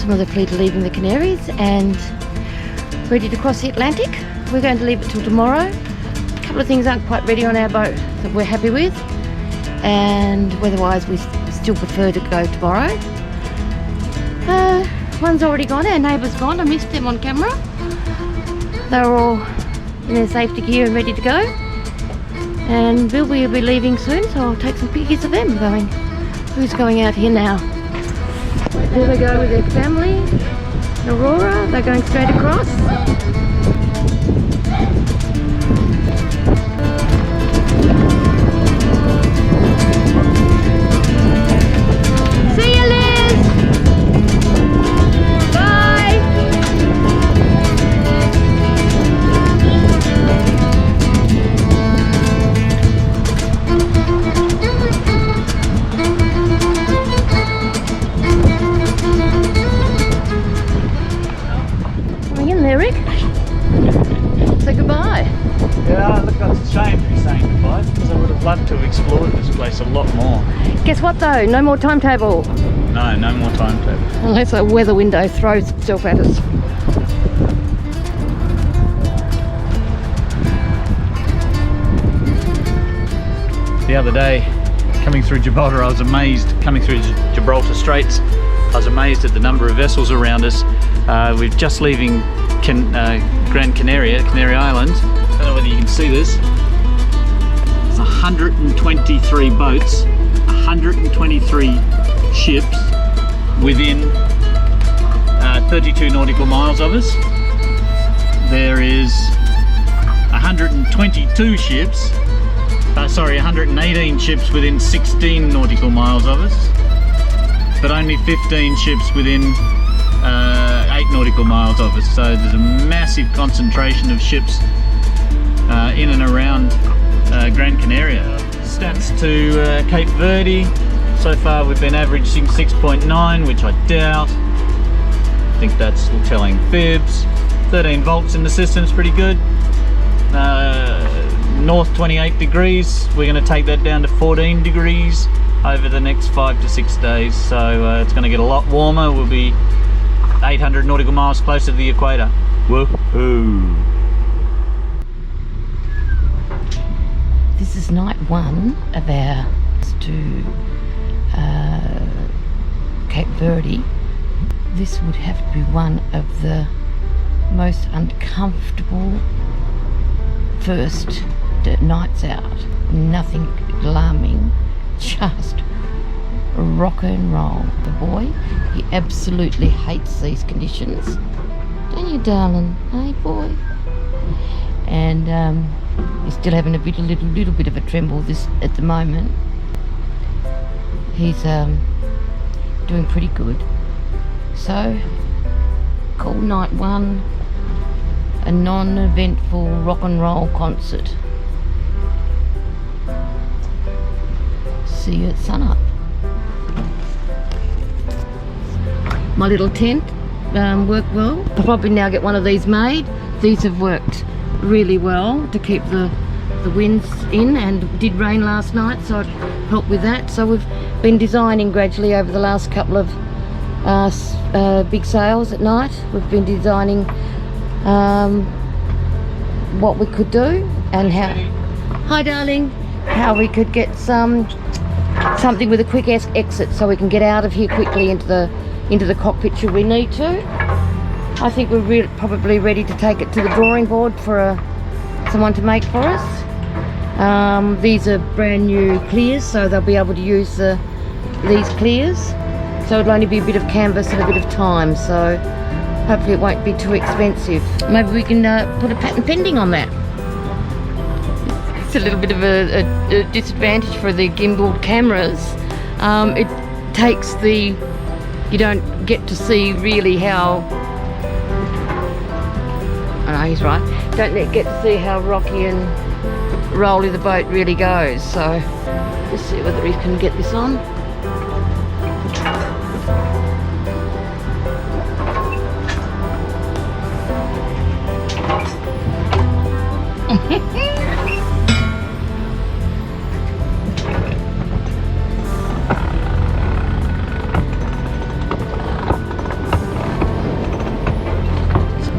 Some of the fleet are leaving the Canaries and ready to cross the Atlantic. We're going to leave it till tomorrow. A couple of things aren't quite ready on our boat that we're happy with, and weather-wise we still prefer to go tomorrow. One's already gone, our neighbour's gone. I missed them on camera. They were all in their safety gear and ready to go. And Bill will be leaving soon, so I'll take some pictures of them going. Who's going out here now? There they go with their family. Aurora, they're going straight across. See you, Liz! Bye! Rick, say goodbye. Yeah, look, that's a shame to be saying goodbye because I would have loved to have explored this place a lot more. Guess what though? No more timetable. No, no more timetable. Unless a weather window throws itself at us. The other day, coming through Gibraltar, I was amazed, coming through Gibraltar Straits, I was amazed at the number of vessels around us. We're just leaving Gran Canaria, Canary Islands. I don't know whether you can see this. There's 123 boats, 123 ships within 32 nautical miles of us. There is 122 ships, 118 ships within 16 nautical miles of us, but only 15 ships within 8 nautical miles of us. So there's a massive concentration of ships in and around Gran Canaria. Stats to Cape Verde, so far we've been averaging 6.9, which I doubt. I think that's telling fibs. 13 volts in the system's pretty good. North 28 degrees, we're going to take that down to 14 degrees over the next 5 to 6 days, so it's going to get a lot warmer. We'll be 800 nautical miles closer to the equator. Woohoo! This is night one of our to Cape Verde. This would have to be one of the most uncomfortable first nights out. Nothing alarming, just rock and roll. The boy, he absolutely hates these conditions, don't you, darling? Hey, boy. And he's still having a little bit of a tremble this at the moment. He's doing pretty good. So, cool night one, a non-eventful rock and roll concert. See you at sunup. My little tent worked well. I'll probably now get one of these made. These have worked really well to keep the winds in, and it did rain last night, so it helped with that. So we've been designing gradually over the last couple of big sails at night. We've been designing what we could do and how, hi darling, how we could get something with a quick exit so we can get out of here quickly into the cockpit should we need to. I think we're probably ready to take it to the drawing board for someone to make for us. These are brand new clears, so they'll be able to use these clears. So it'll only be a bit of canvas and a bit of time, so hopefully it won't be too expensive. Maybe we can put a patent pending on that. It's a little bit of a disadvantage for the gimbaled cameras. It takes you don't get to see really how, oh no, he's right, don't get to see how rocky and rolly the boat really goes. So let's see whether he can get this on.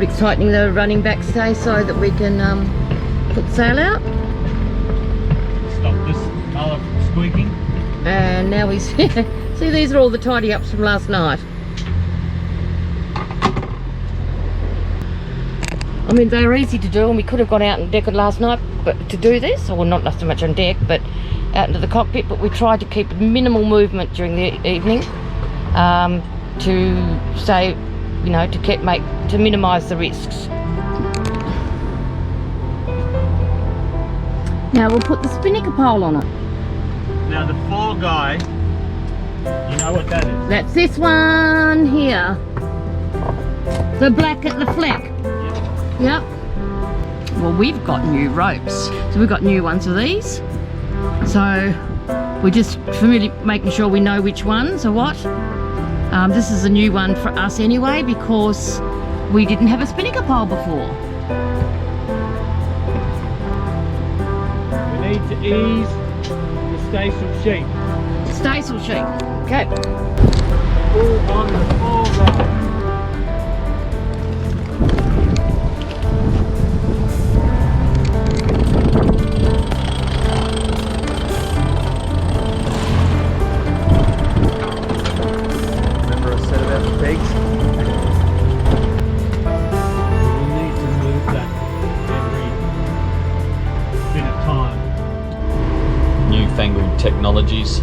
Rick's tightening the running back stay so that we can put the sail out. Stop this other squeaking. And now we see these are all the tidy ups from last night. I mean, they were easy to do, and we could have gone out and decked last night, but to do this, or not so much on deck, but out into the cockpit. But we tried to keep minimal movement during the evening to say, you know, to minimise the risks. Now we'll put the spinnaker pole on it. Now the fore guy, you know what that is? That's this one here. The black at the fleck. Yep. Well, we've got new ropes. So we've got new ones of these. So we're just making sure we know which ones are what. This is a new one for us anyway, because we didn't have a spinnaker pole before. We need to ease the staysail sheet. Staysail sheet. Okay. Pull on the fore guy. Newfangled technologies.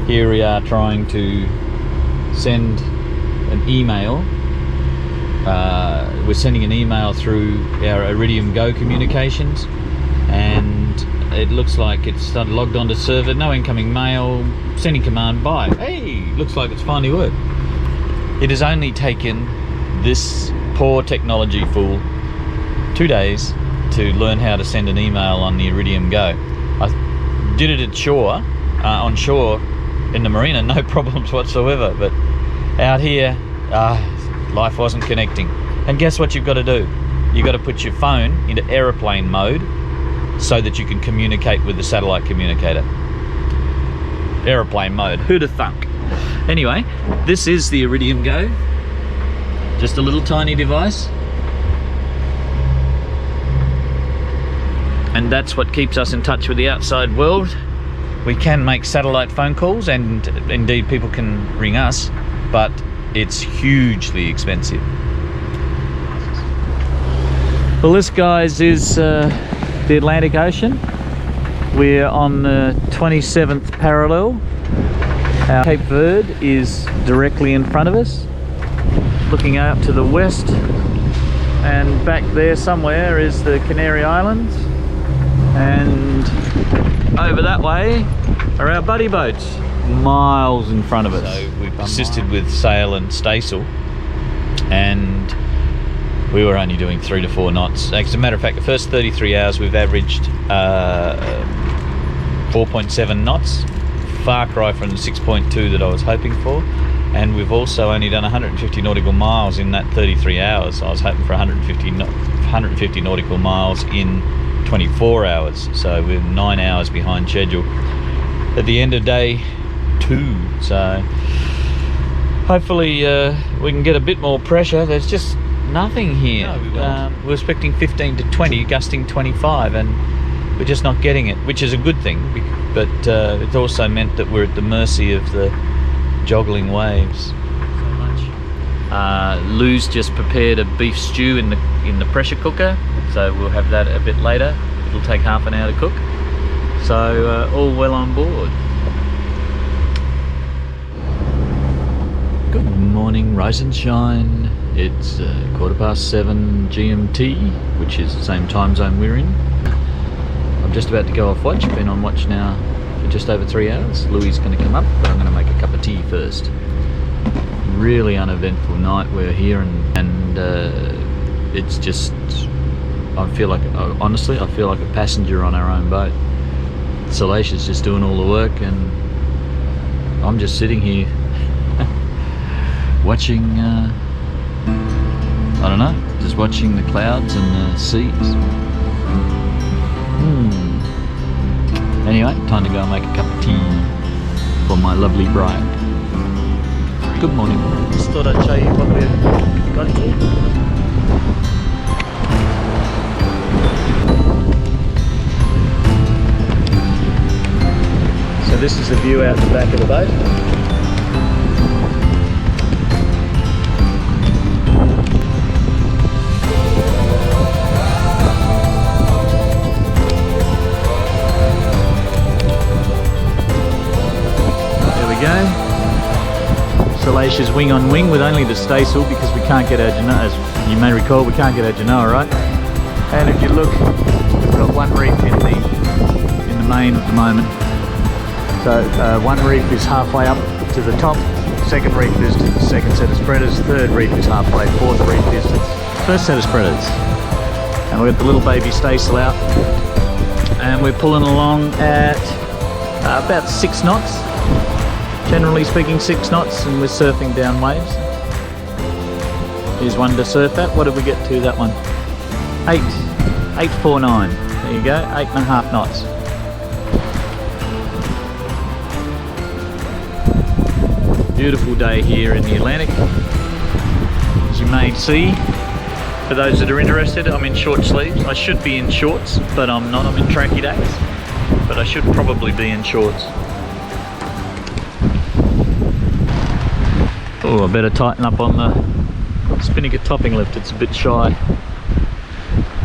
Here we are trying to send an email. We're sending an email through our Iridium Go communications, and it looks like it's logged onto server. No incoming mail. Sending command by. Hey, looks like it's finally worked. It has only taken this poor technology fool 2 days to learn how to send an email on the Iridium Go. I did it at shore, on shore in the marina, no problems whatsoever, but out here, life wasn't connecting. And guess what you've got to do? You've got to put your phone into aeroplane mode so that you can communicate with the satellite communicator. Aeroplane mode, who'd have thunk? Anyway, this is the Iridium Go. Just a little tiny device. And that's what keeps us in touch with the outside world. We can make satellite phone calls, and indeed people can ring us, but it's hugely expensive. Well, this, guys, is the Atlantic Ocean. We're on the 27th parallel. Our Cape Verde is directly in front of us, looking out to the west, and back there somewhere is the Canary Islands. And over that way are our buddy boats, miles in front of us. So we persisted with sail and staysail, and we were only doing 3 to 4 knots. As a matter of fact, the first 33 hours we've averaged 4.7 knots, far cry from the 6.2 that I was hoping for. And we've also only done 150 nautical miles in that 33 hours. I was hoping for 150 nautical miles in 24 hours, so we're 9 hours behind schedule at the end of day 2. So hopefully we can get a bit more pressure. There's just nothing here. No, we're expecting 15 to 20, gusting 25, and we're just not getting it, which is a good thing, but it also meant that we're at the mercy of the joggling waves. So much. Lou's just prepared a beef stew in the pressure cooker, so we'll have that a bit later. It'll take half an hour to cook. So all well on board. Good morning, rise and shine. It's 7:15 GMT, which is the same time zone we're in. I'm just about to go off watch. Been on watch now for just over 3 hours. Louis going to come up, but I'm going to make a cup of tea first. Really uneventful night we're here, and it's just, I feel like, honestly, I feel like a passenger on our own boat. Salacia's just doing all the work, and I'm just sitting here watching, I don't know, just watching the clouds and the seas. Anyway, time to go and make a cup of tea for my lovely bride. Good morning. Just thought I'd show you what we're got here. So this is the view out the back of the boat. Salacia's wing on wing with only the staysail because we can't get our genoa, as you may recall, we can't get our genoa, right? And if you look, we've got one reef in the main at the moment. So one reef is halfway up to the top, second reef is to the second set of spreaders, third reef is halfway, fourth reef is to the first set of spreaders. And we've got the little baby staysail out, and we're pulling along at about 6 knots. Generally speaking, 6 knots, and we're surfing down waves. Here's one to surf at. What did we get to that one? 849. There you go, 8.5 knots. Beautiful day here in the Atlantic. As you may see, for those that are interested, I'm in short sleeves. I should be in shorts, but I'm not. I'm in tracky days, but I should probably be in shorts. Oh, I better tighten up on the spinnaker topping lift, it's a bit shy.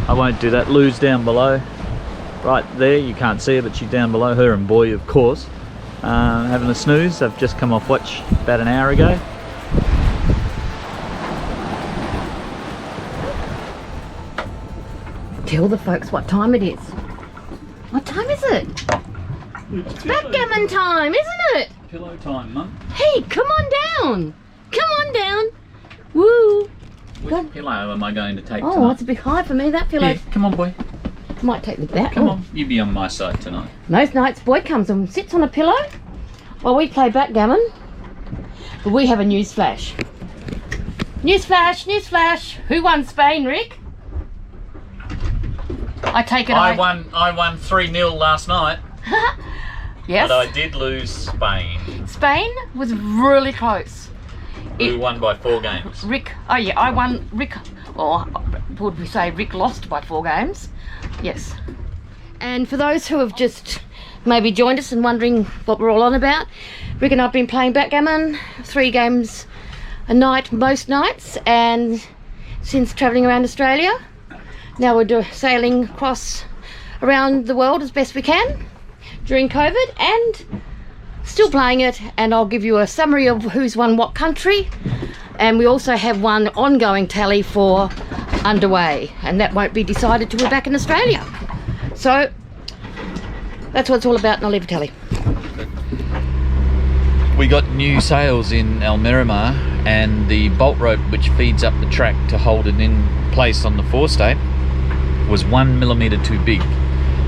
I won't do that. Lou's down below. Right there, you can't see her, but she's down below. Her and Boy, of course. Having a snooze. They've just come off watch about an hour ago. Tell the folks what time it is. What time is it? It's backgammon time, isn't it? Pillow time, Mum. Hey, come on down. Come on down. Woo. Which pillow am I going to take Oh, tonight? it's a bit high for me, that pillow. Here, come on, Boy. Might take the bat. Come on, you be on my side tonight. Most nights, Boy comes and sits on a pillow while we play backgammon. But we have a news flash. News flash, news flash. Who won Spain, Rick? I take it I won 3-0 last night. Yes. But I did lose Spain. Spain was really close. Who won by 4 games? Rick, oh yeah, I won. Rick, or would we say Rick lost by 4 games? Yes. And for those who have just maybe joined us and wondering what we're all on about, Rick and I have been playing backgammon 3 games a night most nights, and since travelling around Australia, now we're sailing across around the world as best we can during COVID, and still playing it. And I'll give you a summary of who's won what country, and we also have one ongoing tally for underway, and that won't be decided till we're back in Australia. So that's what it's all about, and I'll leave a tally. We got new sails in Almerimar, and the bolt rope which feeds up the track to hold it in place on the forestay was 1 millimetre too big.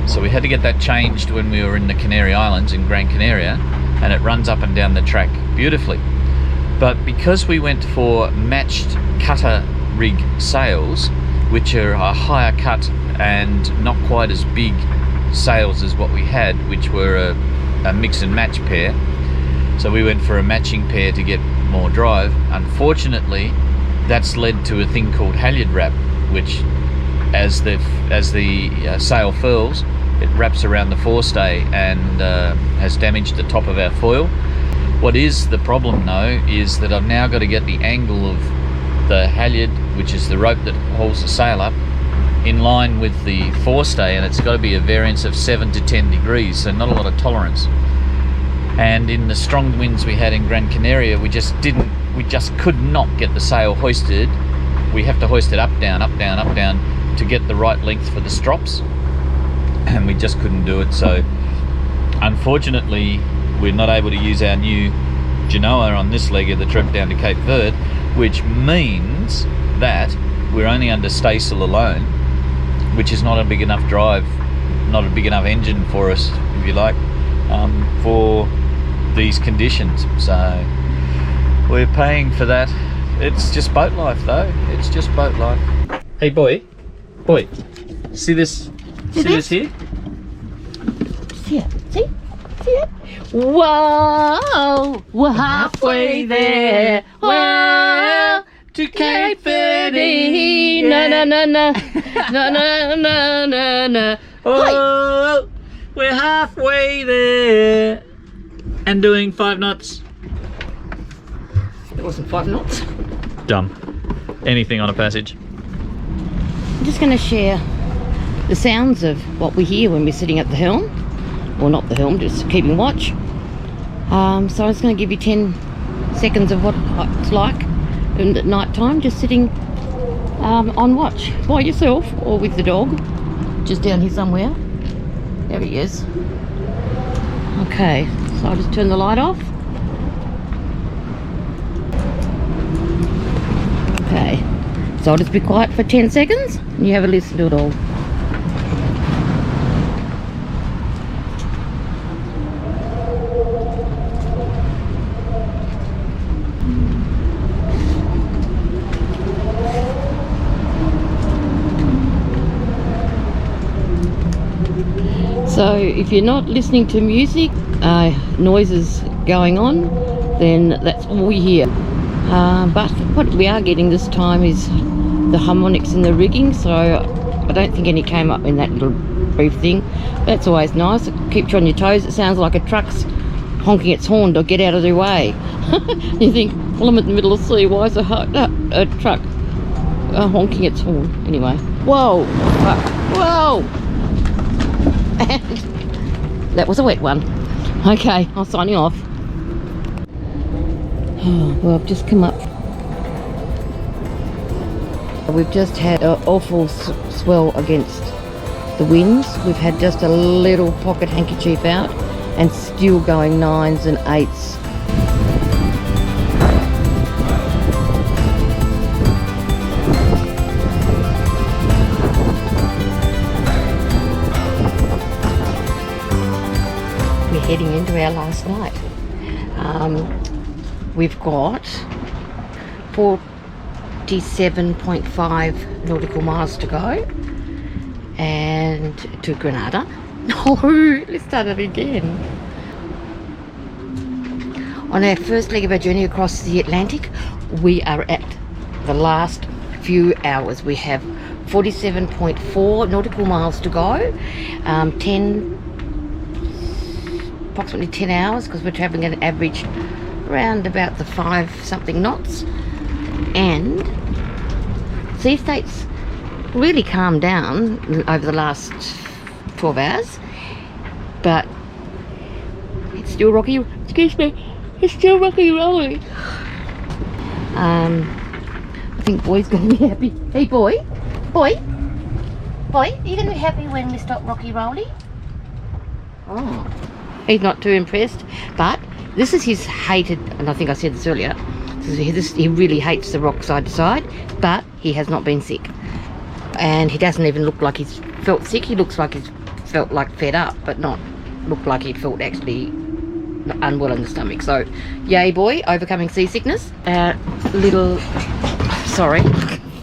So we had to get that changed when we were in the Canary Islands in Gran Canaria, and it runs up and down the track beautifully. But because we went for matched cutter rig sails, which are a higher cut and not quite as big sails as what we had, which were a mix and match pair, so we went for a matching pair to get more drive. Unfortunately, that's led to a thing called halyard wrap, which as the sail furls, it wraps around the forestay and has damaged the top of our foil. What is the problem though is that I've now got to get the angle of the halyard, which is the rope that holds the sail up, in line with the forestay, and it's got to be a variance of 7 to 10 degrees, so not a lot of tolerance. And in the strong winds we had in Gran Canaria, we just could not get the sail hoisted. We have to hoist it up, down, up, down, up, down to get the right length for the strops, and we just couldn't do it. So unfortunately we're not able to use our new genoa on this leg of the trip down to Cape Verde, which means that we're only under staysail alone, which is not a big enough drive, not a big enough engine for us, if you like, for these conditions. So we're paying for that. It's just boat life though, it's just boat life. Hey boy, see this? See this here? See it? See it? Whoa, we're halfway there. Whoa, to Cape Verde. Na na na na na na na na na. Oh, we're halfway there. And doing 5 knots. It wasn't 5 knots. Dumb. Anything on a passage. I'm just going to share the sounds of what we hear when we're sitting at the helm. Well, not the helm, just keeping watch. So I'm just going to give you 10 seconds of what it's like at night time, just sitting on watch by yourself or with the dog, just down here somewhere. There he is. Okay, so I'll just turn the light off. Okay, so I'll just be quiet for 10 seconds and you have a listen to it all. So if you're not listening to music, noises going on, then that's all we hear. But what we are getting this time is the harmonics in the rigging, so I don't think any came up in that little brief thing. That's always nice. It keeps you on your toes. It sounds like a truck's honking its horn to get out of their way. You think, well, I'm in the middle of the sea, why is a truck honking its horn? Anyway. Whoa! Whoa! That was a wet one. Okay, I'm signing off. Oh, well, I've just come up. We've just had an awful swell against the winds. We've had just a little pocket handkerchief out and still going 9s and 8s. Heading into our last night. We've got 47.5 nautical miles to go and to Grenada. No, let's start it again. On our first leg of our journey across the Atlantic, we are at the last few hours. We have 47.4 nautical miles to go, approximately 10 hours, because we're travelling at an average around about the 5-something knots, and sea states really calmed down over the last 12 hours, but it's still rocky. Excuse me, it's still rocky rolling. I think Boy's going to be happy. Hey boy, are you going to be happy when we stop rocky rolling? Oh, he's not too impressed, but this is his hated, and I think I said this earlier, he really hates the rock side to side, but he has not been sick. And he doesn't even look like he's felt sick. He looks like he's felt like fed up, but not look like he felt actually unwell in the stomach. So, yay boy, overcoming seasickness. Little, sorry,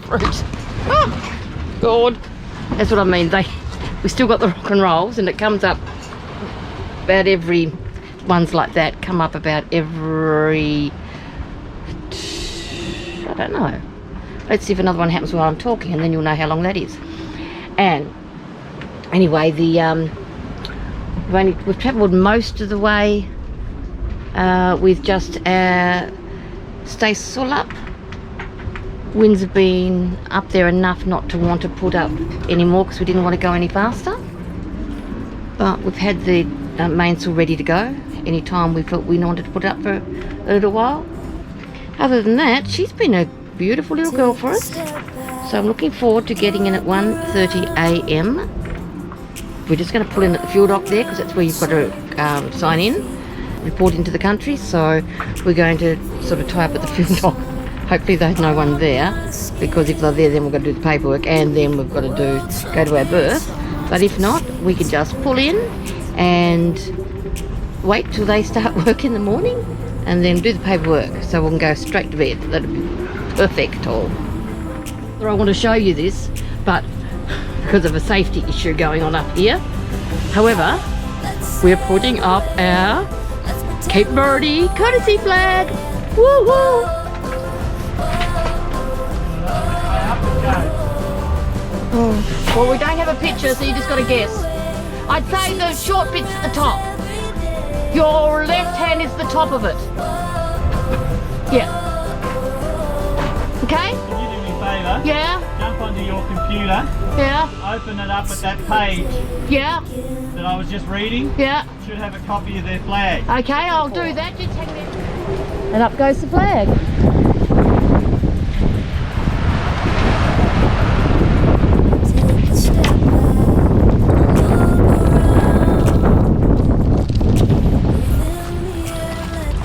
fruit. Oh, God, that's what I mean. We still got the rock and rolls, and it comes up about every, ones like that come up about every, I don't know. Let's see if another one happens while I'm talking, and then you'll know how long that is. And anyway, we've travelled most of the way with just our staysail up. Winds have been up there enough not to want to put up anymore because we didn't want to go any faster. But we've had the mainsail ready to go anytime we felt we wanted to put it up for a little while. Other than that, she's been a beautiful little girl for us. So I'm looking forward to getting in at 1:30 a.m. We're just going to pull in at the fuel dock there because that's where you've got to sign in, report into the country. So we're going to sort of tie up at the fuel dock. Hopefully there's no one there, because if they're there then we've got to do the paperwork and then we've got to go to our berth. But if not, we can just pull in and wait till they start work in the morning and then do the paperwork, so we can go straight to bed. That'd be perfect. I want to show you this, but because of a safety issue going on up here. However, we're putting up our Cape Verde courtesy flag. Woo woo! Oh. Well, we don't have a picture, so you just got to guess. I'd say the short bit's at the top. Your left hand is the top of it. Yeah. Okay? Can you do me a favour? Yeah. Jump onto your computer. Yeah. Open it up at that page Yeah. that I was just reading. Yeah. Should have a copy of their flag. Okay, I'll do that. Just hang there. And up goes the flag.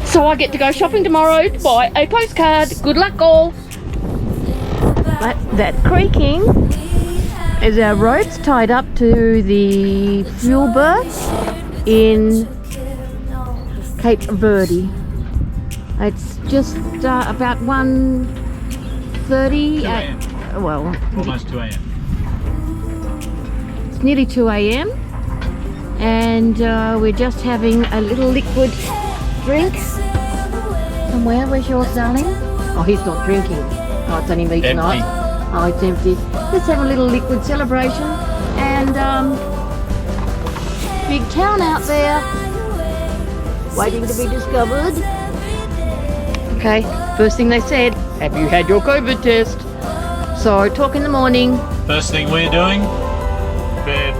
So I get to go shopping tomorrow to buy a postcard. Good luck all. That creaking is our ropes tied up to the fuel berth in Cape Verde. It's just about 1:30. 2 a.m. Well, Almost 2 a.m. it's nearly 2 a.m. and we're just having a little liquid drink. Somewhere, where's yours, darling? Oh, he's not drinking. Oh, it's only me tonight. Oh, it's empty. Let's have a little liquid celebration. And big town out there, waiting to be discovered. Okay, first thing they said, have you had your COVID test? So talk in the morning. First thing we're doing, bed.